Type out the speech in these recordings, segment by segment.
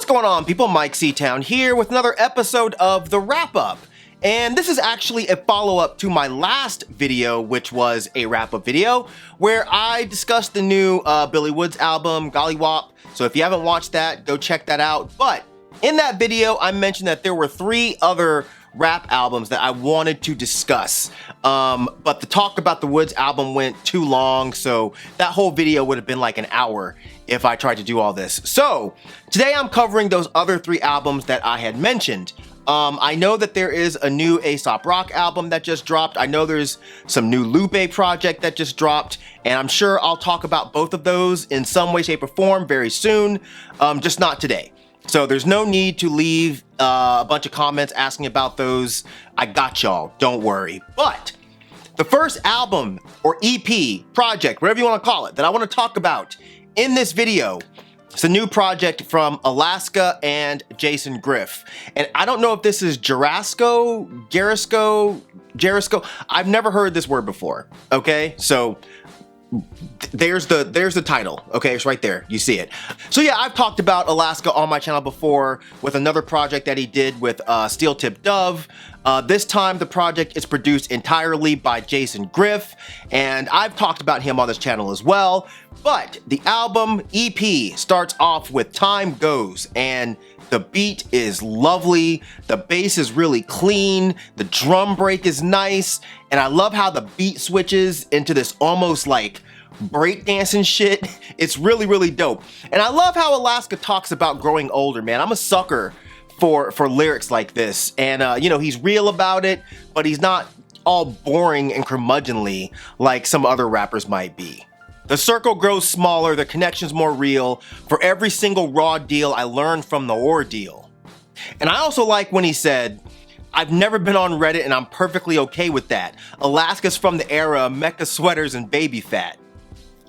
going on, people? Myke C-Town here with another episode of The Wrap-Up. And this is actually a follow-up to my last video, which was a wrap-up video, where I discussed the new Billy Woods album, Gollywop. So if you haven't watched that, go check that out. But in that video, I mentioned that there were 3 other rap albums that I wanted to discuss. But the talk about the Woods album went too long, so that whole video would have been like an hour if I tried to do all this. So today I'm covering those other 3 albums that I had mentioned. I know that there is a new A$AP Rock album that just dropped. I know there's some new Lupe project that just dropped, and I'm sure I'll talk about both of those in some way, shape, or form very soon, just not today. So there's no need to leave a bunch of comments asking about those. I got y'all, don't worry. But the first album, or EP, project, whatever you want to call it, that I want to talk about in this video, it's a new project from Alaska and Jason Griff. And I don't know if this is Jarasco. I've never heard this word before, okay? So there's the title, okay? It's right there, you see it. So yeah, I've talked about Alaska on my channel before with another project that he did with Steel Tip Dove. This time the project is produced entirely by Jason Griff, and I've talked about him on this channel as well. But the album EP starts off with Time Goes, and the beat is lovely, the bass is really clean, the drum break is nice, and I love how the beat switches into this almost like breakdancing shit. It's really, really dope. And I love how Alaska talks about growing older, man. I'm a sucker for lyrics like this, and you know, he's real about it, but he's not all boring and curmudgeonly like some other rappers might be. The circle grows smaller, the connection's more real. For every single raw deal, I learned from the ordeal. And I also like when he said, I've never been on Reddit and I'm perfectly okay with that. Alaska's from the era of mecha sweaters and baby fat.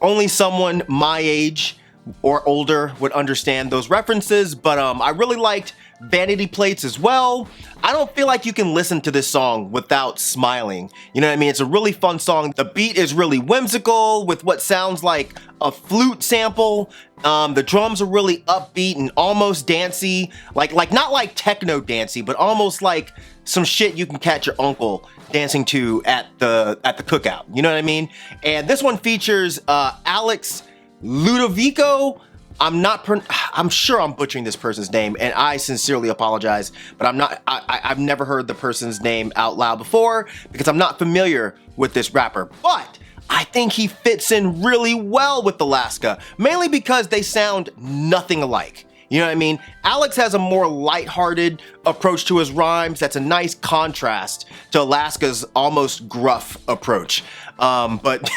Only someone my age or older would understand those references, but I really liked Vanity Plates as well. I don't feel like you can listen to this song without smiling. You know what I mean? It's a really fun song. The beat is really whimsical with what sounds like a flute sample. The drums are really upbeat and almost dancey, like not like techno dancey, but almost like some shit you can catch your uncle dancing to at the cookout. You know what I mean? And this one features Alex Ludovico. I'm sure I'm butchering this person's name, and I sincerely apologize, but I've never heard the person's name out loud before because I'm not familiar with this rapper, but I think he fits in really well with Alaska, mainly because they sound nothing alike. You know what I mean? Alex has a more lighthearted approach to his rhymes that's a nice contrast to Alaska's almost gruff approach. But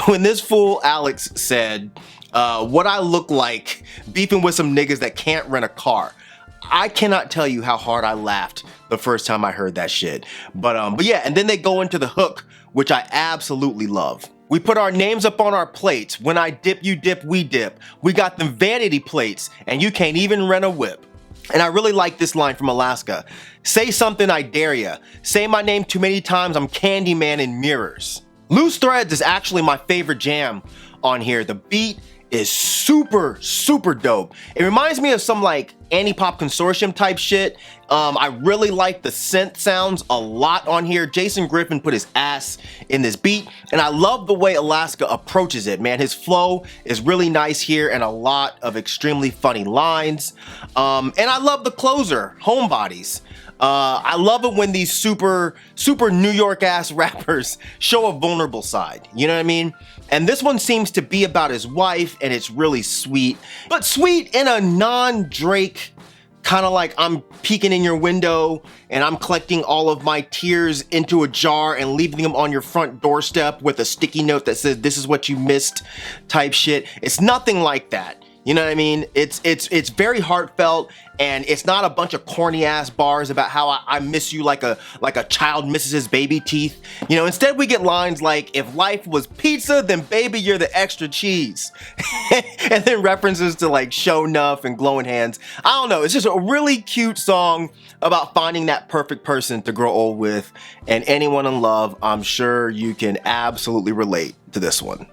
when this fool Alex said, what I look like beefing with some niggas that can't rent a car, I cannot tell you how hard I laughed the first time I heard that shit. But yeah, and then they go into the hook, which I absolutely love. We put our names up on our plates. When I dip, you dip, we dip. We got them vanity plates, and you can't even rent a whip. And I really like this line from Alaska. Say something, I dare ya. Say my name too many times, I'm Candyman in mirrors. Loose Threads is actually my favorite jam on here. The beat is super, super dope. It reminds me of some like Anti-Pop Consortium type shit. I really like the synth sounds a lot on here. Jason Griffin put his ass in this beat, and I love the way Alaska approaches it, man. His flow is really nice here and a lot of extremely funny lines. And I love the closer, Homebodies. I love it when these super New York ass rappers show a vulnerable side, you know what I mean? And this one seems to be about his wife, and it's really sweet, but sweet in a non-Drake kind of like I'm peeking in your window and I'm collecting all of my tears into a jar and leaving them on your front doorstep with a sticky note that says this is what you missed type shit. It's nothing like that. You know what I mean? It's very heartfelt, and it's not a bunch of corny ass bars about how I miss you like a child misses his baby teeth. You know, instead we get lines like, if life was pizza, then baby you're the extra cheese. And then references to like Show Nuff and Glowing Hands. I don't know, it's just a really cute song about finding that perfect person to grow old with, and anyone in love, I'm sure you can absolutely relate to this one.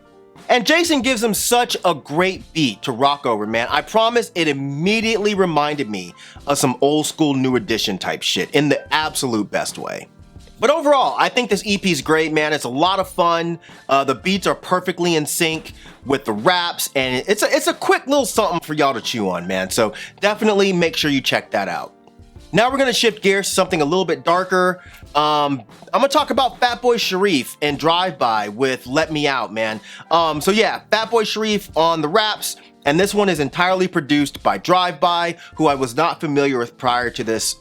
And Jason gives him such a great beat to rock over, man. I promise it immediately reminded me of some old school New Edition type shit in the absolute best way. But overall, I think this EP is great, man. It's a lot of fun. The beats are perfectly in sync with the raps, and it's a quick little something for y'all to chew on, man. So definitely make sure you check that out. Now we're gonna shift gears to something a little bit darker. I'm gonna talk about Fatboi Sharif and Driveby with Let Me Out, man. So yeah, Fatboi Sharif on the raps, and this one is entirely produced by Driveby, who I was not familiar with prior to this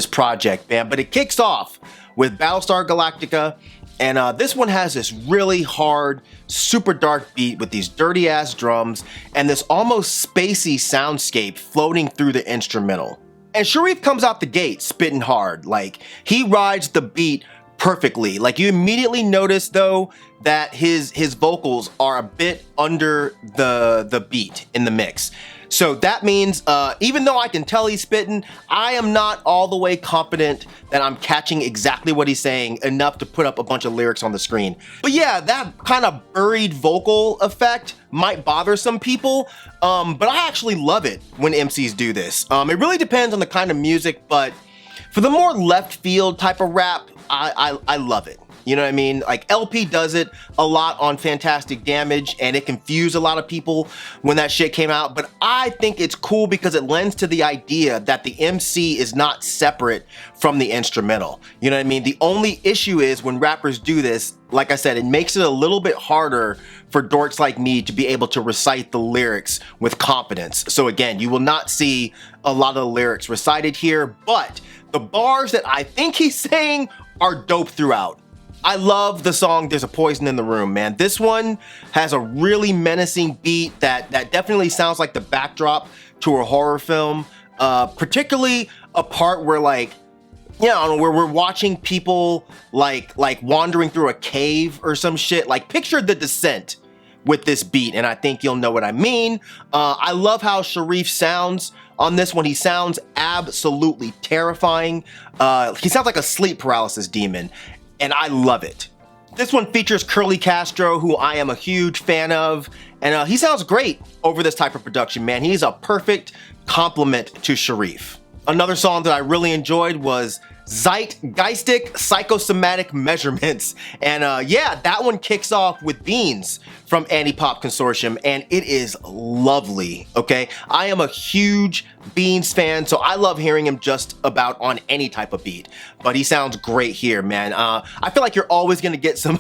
project, man. But it kicks off with Battlestar Galactica, and this one has this really hard, super dark beat with these dirty ass drums and this almost spacey soundscape floating through the instrumental. And Sharief comes out the gate spitting hard, like he rides the beat perfectly. Like you immediately notice though that his vocals are a bit under the beat in the mix. So that means even though I can tell he's spitting, I am not all the way confident that I'm catching exactly what he's saying enough to put up a bunch of lyrics on the screen. But yeah, that kind of buried vocal effect might bother some people, but I actually love it when MCs do this. It really depends on the kind of music, but for the more left field type of rap, I love it. You know what I mean? Like LP does it a lot on Fantastic Damage, and it confused a lot of people when that shit came out. But I think it's cool because it lends to the idea that the MC is not separate from the instrumental. You know what I mean? The only issue is when rappers do this, like I said, it makes it a little bit harder for dorks like me to be able to recite the lyrics with confidence. So again, you will not see a lot of the lyrics recited here, but the bars that I think he's saying are dope throughout. I love the song There's a Poison in the Room, man. This one has a really menacing beat that definitely sounds like the backdrop to a horror film. Particularly a part where like, you know, where we're watching people like wandering through a cave or some shit. Like picture The Descent with this beat, and I think you'll know what I mean. I love how Sharief sounds on this one. He sounds absolutely terrifying. He sounds like a sleep paralysis demon, and I love it. This one features Curly Castro, who I am a huge fan of, and he sounds great over this type of production, man. He's a perfect complement to Sharief. Another song that I really enjoyed was Zeitgeistic Psychosomatic Measurements. And yeah, that one kicks off with Beans from Anti-Pop Consortium, and it is lovely, okay? I am a huge Beans fan, so I love hearing him just about on any type of beat. But he sounds great here, man. I feel like you're always gonna get some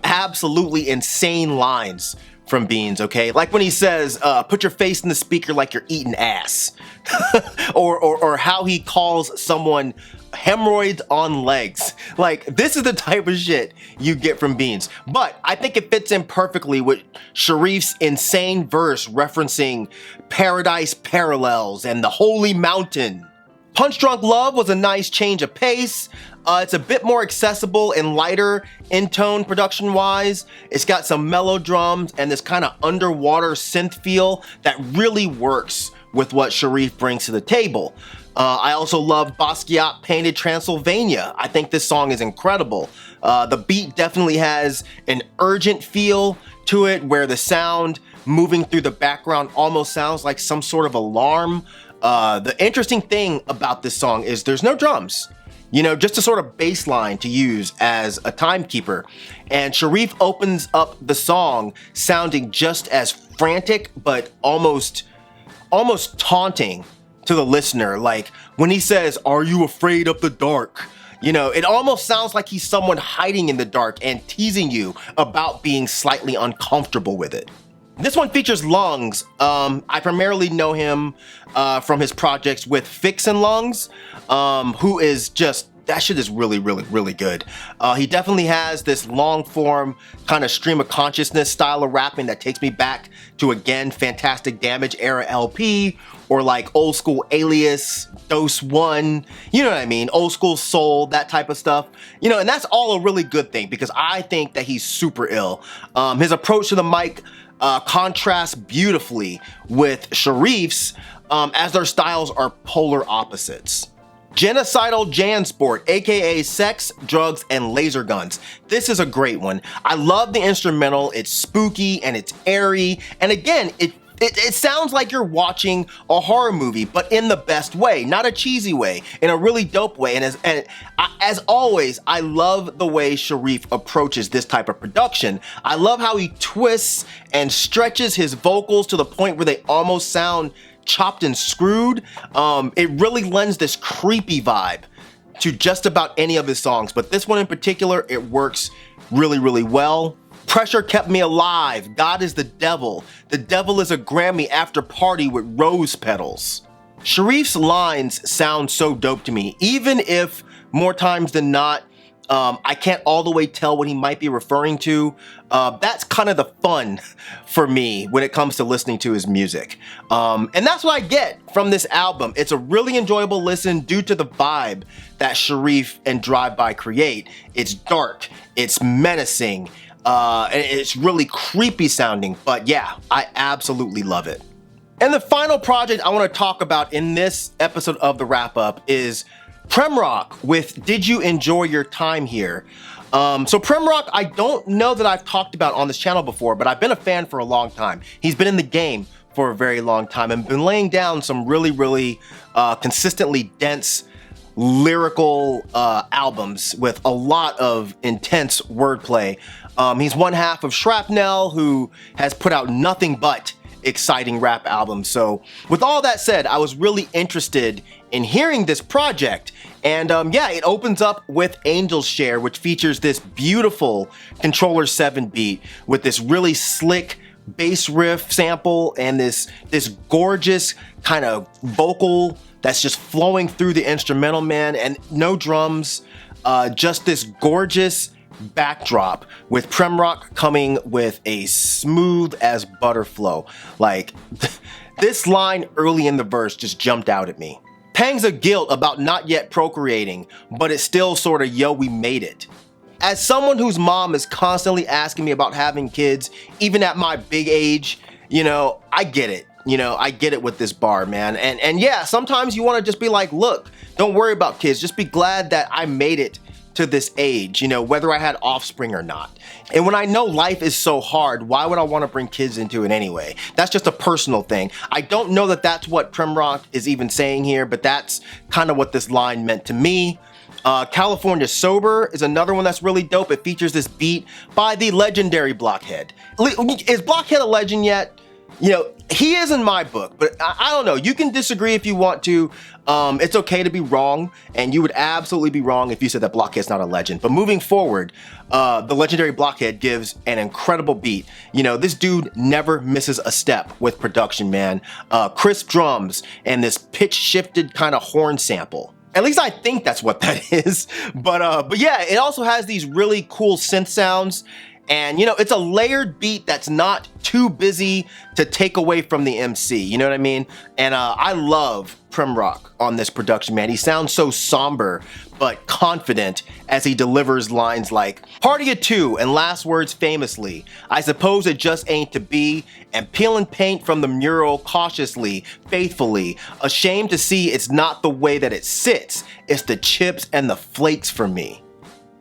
absolutely insane lines from Beans, okay? Like when he says, put your face in the speaker like you're eating ass. or how he calls someone hemorrhoids on legs. Like, this is the type of shit you get from Beans. But I think it fits in perfectly with Sharief's insane verse referencing paradise parallels and the holy mountain. Punch Drunk Love was a nice change of pace. It's a bit more accessible and lighter in tone production-wise. It's got some mellow drums and this kind of underwater synth feel that really works with what Sharief brings to the table. I also love Basquiat Painted Transylvania. I think this song is incredible. The beat definitely has an urgent feel to it where the sound moving through the background almost sounds like some sort of alarm. The interesting thing about this song is there's no drums. You know, just a sort of bass line to use as a timekeeper. And Sharief opens up the song sounding just as frantic, but almost taunting to the listener. Like when he says, "Are you afraid of the dark?" You know, it almost sounds like he's someone hiding in the dark and teasing you about being slightly uncomfortable with it. This one features Lungs. I primarily know him from his projects with Fix and Lungs, who is just, that shit is really, really, really good. He definitely has this long form kind of stream of consciousness style of rapping that takes me back to, again, Fantastic Damage era LP, or like old school Alias, Dose 1, you know what I mean? Old school soul, that type of stuff. You know, and that's all a really good thing because I think that he's super ill. His approach to the mic contrasts beautifully with Sharief's, as their styles are polar opposites. Genocidal Jansport, aka Sex, Drugs, and Laser Guns. This is a great one. I love the instrumental. It's spooky and it's airy. And again, it sounds like you're watching a horror movie, but in the best way, not a cheesy way, in a really dope way. And as always, I love the way Sharief approaches this type of production. I love how he twists and stretches his vocals to the point where they almost sound chopped and screwed. It really lends this creepy vibe to just about any of his songs, but this one in particular, it works really, really well. Pressure Kept Me Alive, God is the Devil is a Grammy after party with rose petals. Sharief's lines sound so dope to me, even if more times than not, I can't all the way tell what he might be referring to. That's kind of the fun for me when it comes to listening to his music. And that's what I get from this album. It's a really enjoyable listen due to the vibe that Sharief and Driveby create. It's dark, it's menacing, and it's really creepy sounding, but yeah, I absolutely love it. And the final project I want to talk about in this episode of the wrap up is Premrock with Did You Enjoy Your Time Here? So Premrock, I don't know that I've talked about on this channel before, but I've been a fan for a long time. He's been in the game for a very long time and been laying down some really, really consistently dense lyrical albums with a lot of intense wordplay. He's one half of Shrapnel, who has put out nothing but exciting rap albums. So with all that said, I was really interested in hearing this project. And yeah, it opens up with Angel's Share, which features this beautiful Controller 7 beat with this really slick bass riff sample and this gorgeous kind of vocal that's just flowing through the instrumental, man, and no drums, just this gorgeous backdrop with Premrock coming with a smooth as butter flow. Like, this line early in the verse just jumped out at me. Pangs of guilt about not yet procreating, but it's still sort of, yo, we made it. As someone whose mom is constantly asking me about having kids, even at my big age, you know, I get it. You know, I get it with this bar, man. And yeah, sometimes you want to just be like, look, don't worry about kids. Just be glad that I made it to this age, you know, whether I had offspring or not. And when I know life is so hard, why would I want to bring kids into it anyway? That's just a personal thing. I don't know that that's what Premrock is even saying here, but that's kind of what this line meant to me. California Sober is another one that's really dope. It features this beat by the legendary Blockhead. Is Blockhead a legend yet? You know, he is in my book, but I don't know. You can disagree if you want to. It's okay to be wrong, and you would absolutely be wrong if you said that Blockhead's not a legend. But moving forward, the legendary Blockhead gives an incredible beat. You know, this dude never misses a step with production, man. Crisp drums and this pitch-shifted kind of horn sample. At least I think that's what that is. But yeah, it also has these really cool synth sounds. And, you know, it's a layered beat that's not too busy to take away from the MC, you know what I mean? And I love Premrock on this production, man. He sounds so somber, but confident as he delivers lines like, "Party of two and last words famously, I suppose it just ain't to be, and peeling paint from the mural cautiously, faithfully, ashamed to see it's not the way that it sits, it's the chips and the flakes for me."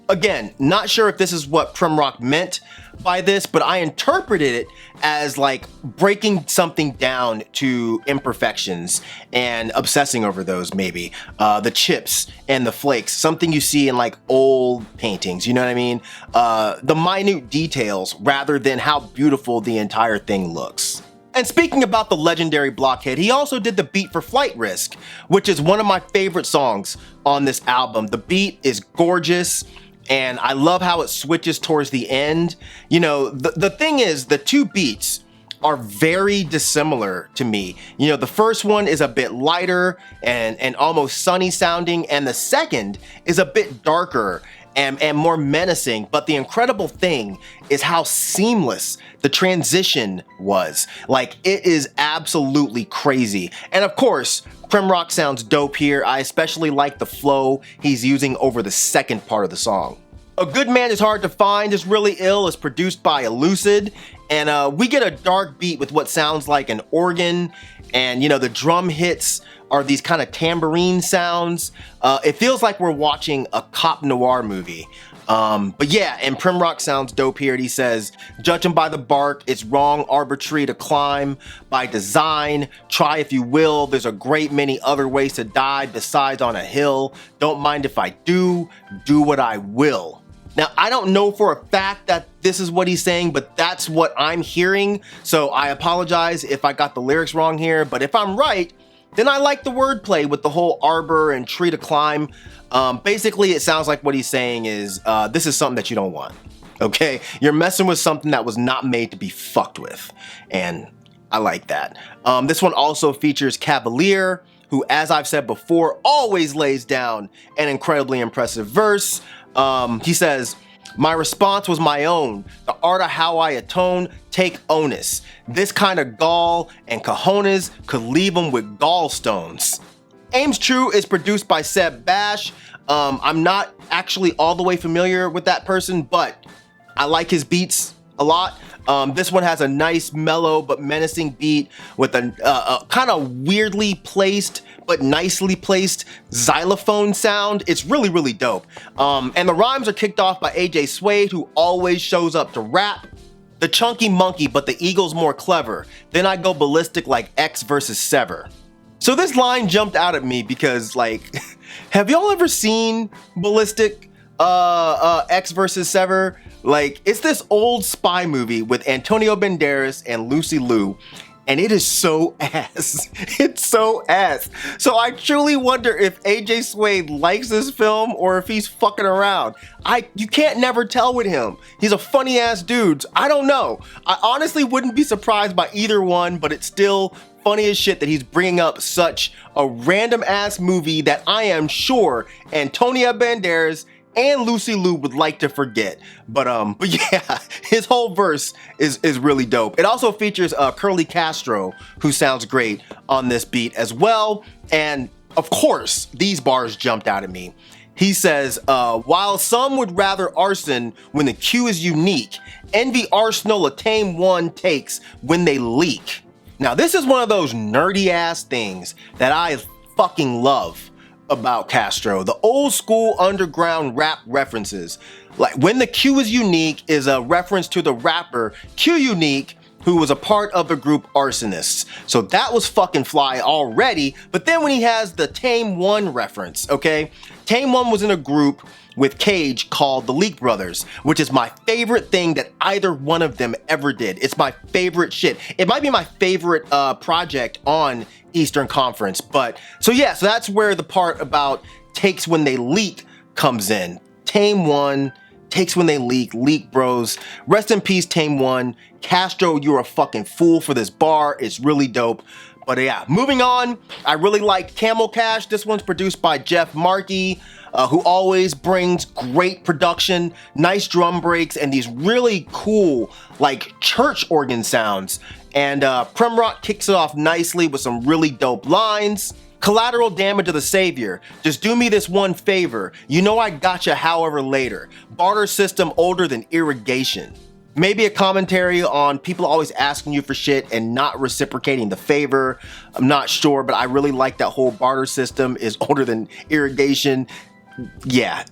Again, not sure if this is what Premrock meant by this, but I interpreted it as like breaking something down to imperfections and obsessing over those, maybe. The chips and the flakes, something you see in like old paintings, you know what I mean? The minute details rather than how beautiful the entire thing looks. And speaking about the legendary Blockhead, he also did the beat for Flight Risk, which is one of my favorite songs on this album. The beat is gorgeous, and I love how it switches towards the end. You know, the thing is, the two beats are very dissimilar to me. You know, the first one is a bit lighter and almost sunny sounding, and the second is a bit darker and more menacing. But the incredible thing is how seamless the transition was. Like, it is absolutely crazy. And of course, Premrock sounds dope here. I especially like the flow he's using over the second part of the song. A Good Man Is Hard to Find is really ill is produced by Elucid, And we get a dark beat with what sounds like an organ, and you know, the drum hits are these kind of tambourine sounds. It feels like we're watching a cop noir movie. But yeah, and Premrock sounds dope here. He says, judging by the bark, it's wrong, arbitrary to climb by design. Try if you will, there's a great many other ways to die besides on a hill. Don't mind if I do what I will. Now, I don't know for a fact that this is what he's saying, but that's what I'm hearing. So I apologize if I got the lyrics wrong here, but if I'm right, then I like the wordplay with the whole arbor and tree to climb. Basically, it sounds like what he's saying is, this is something that you don't want, okay? You're messing with something that was not made to be fucked with, and I like that. This one also features Cavalier, who, as I've said before, always lays down an incredibly impressive verse. He says, my response was my own. The art of how I atone, take onus. This kind of gall and cojones could leave them with gallstones. Aim's True is produced by Seb Bash. I'm not actually all the way familiar with that person, but I like his beats a lot. This one has a nice, mellow, but menacing beat with a kind of weirdly placed, but nicely placed xylophone sound. It's really, really dope. And the rhymes are kicked off by AJ Suede, who always shows up to rap. The chunky monkey, but the eagle's more clever. Then I go ballistic like X versus Sever. So this line jumped out at me because, like, have y'all ever seen Ballistic X versus Sever? Like, it's this old spy movie with Antonio Banderas and Lucy Liu, and it is so ass. It's so ass. So I truly wonder if AJ Suede likes this film or if he's fucking around. You can't never tell with him. He's a funny ass dude. I don't know. I honestly wouldn't be surprised by either one, but it's still funny as shit that he's bringing up such a random ass movie that I am sure Antonio Banderas and Lucy Liu would like to forget. But yeah, his whole verse is really dope. It also features Curly Castro, who sounds great on this beat as well. And of course, these bars jumped out at me. He says, while some would rather arson when the cue is unique, envy arsenal a tame one takes when they leak. Now, this is one of those nerdy ass things that I fucking love about Castro. The old school underground rap references. Like, when the Q is unique is a reference to the rapper Q Unique, who was a part of the group Arsonists. So that was fucking fly already. But then when he has the Tame One reference, okay? Tame One was in a group with Cage called the Leak Brothers, which is my favorite thing that either one of them ever did. It's my favorite shit. It might be my favorite project on Eastern Conference. But so yeah, so that's where the part about takes when they leak comes in. Tame One, takes when they leak bros. Rest in peace, Tame One. Castro, you're a fucking fool for this bar. It's really dope. But yeah, moving on, I really like Camel Cash. This one's produced by Jeff Markey, who always brings great production, nice drum breaks, and these really cool, like, church organ sounds. And Premrock kicks it off nicely with some really dope lines. Collateral damage to the savior. Just do me this one favor. You know I gotcha however later. Barter system older than irrigation. Maybe a commentary on people always asking you for shit and not reciprocating the favor. I'm not sure, but I really like that whole barter system is older than irrigation. Yeah.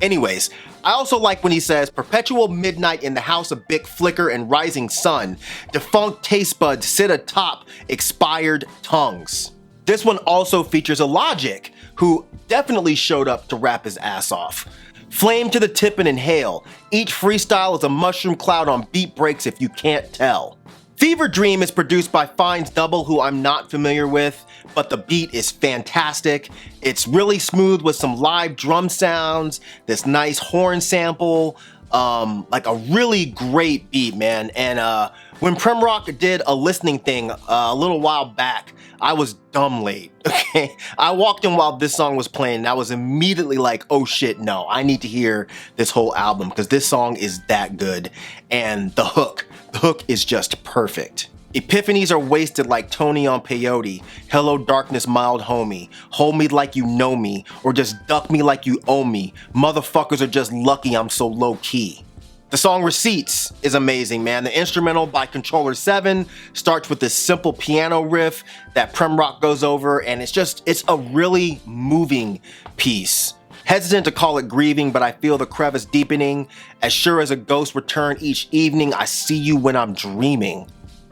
Anyways, I also like when he says, perpetual midnight in the house of Big Flicker and rising sun. Defunct taste buds sit atop expired tongues. This one also features a Logic, who definitely showed up to rap his ass off. Flame to the tip and inhale. Each freestyle is a mushroom cloud on beat breaks if you can't tell. Fever Dream is produced by Fines Double, who I'm not familiar with, but the beat is fantastic. It's really smooth with some live drum sounds, this nice horn sample, like a really great beat, man. And when Premrock did a listening thing a little while back, I was dumb late, okay? I walked in while this song was playing and I was immediately like, oh shit, no, I need to hear this whole album because this song is that good. And the hook is just perfect. Epiphanies are wasted like Tony on peyote. Hello darkness, mild homie. Hold me like you know me, or just duck me like you owe me. Motherfuckers are just lucky I'm so low key. The song Receipts is amazing, man. The instrumental by Controller 7 starts with this simple piano riff that Premrock goes over, and it's a really moving piece. Hesitant to call it grieving, but I feel the crevice deepening. As sure as a ghost return each evening, I see you when I'm dreaming.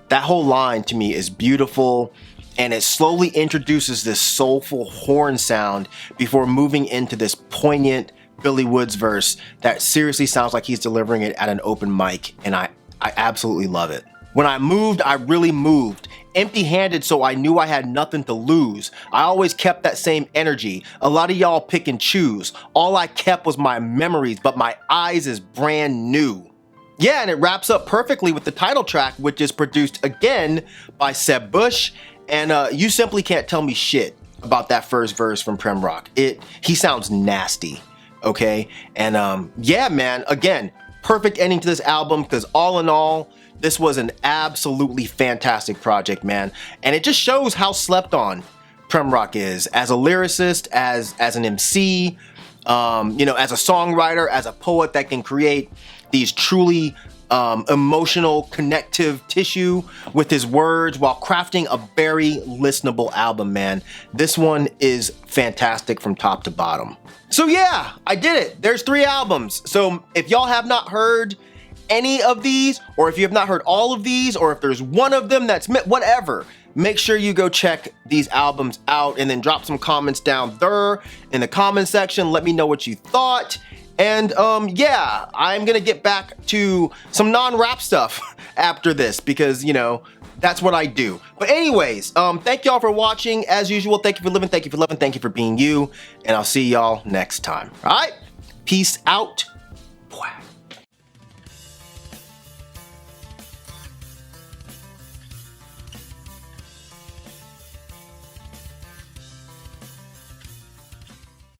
That whole line to me is beautiful, and it slowly introduces this soulful horn sound before moving into this poignant Billy Woods verse that seriously sounds like he's delivering it at an open mic, and I absolutely love it. When I moved, I really moved. Empty-handed, so I knew I had nothing to lose. I always kept that same energy. A lot of y'all pick and choose. All I kept was my memories, but my eyes is brand new. Yeah, and it wraps up perfectly with the title track, which is produced again by Seb Bush, and you simply can't tell me shit about that first verse from Premrock. He sounds nasty. Okay, and yeah, man, again, perfect ending to this album, because all in all, this was an absolutely fantastic project, man, and it just shows how slept on Premrock is as a lyricist, as an MC, you know, as a songwriter, as a poet that can create these truly emotional connective tissue with his words while crafting a very listenable album, man. This one is fantastic from top to bottom. So yeah, I did it. There's 3 albums. So if y'all have not heard any of these, or if you have not heard all of these, or if there's one of them that's whatever, make sure you go check these albums out and then drop some comments down there in the comment section. Let me know what you thought. And yeah, I'm gonna get back to some non-rap stuff after this, because, you know, that's what I do. But anyways, thank y'all for watching. As usual, thank you for living, thank you for loving, thank you for being you, and I'll see y'all next time. All right, peace out. Wow.